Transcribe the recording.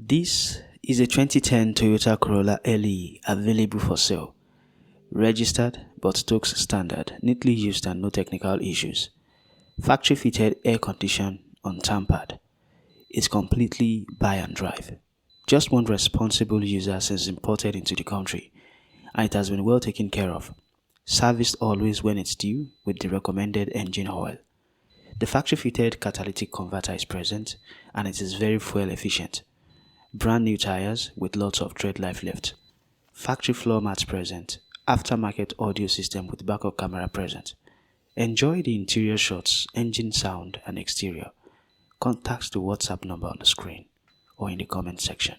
This is a 2010 Toyota Corolla LE available for sale. Registered but stocks standard, neatly used and no technical issues. Factory fitted air condition, untampered. It's completely buy and drive. Just one responsible user since imported into the country, and it has been well taken care of. Serviced always when it's due with the recommended engine oil. The factory fitted catalytic converter is present and it is very fuel efficient. Brand new tires with lots of tread life left. Factory floor mats present. Aftermarket audio system with backup camera present. Enjoy the interior shots, engine sound and exterior. Contact the WhatsApp number on the screen or in the comment section.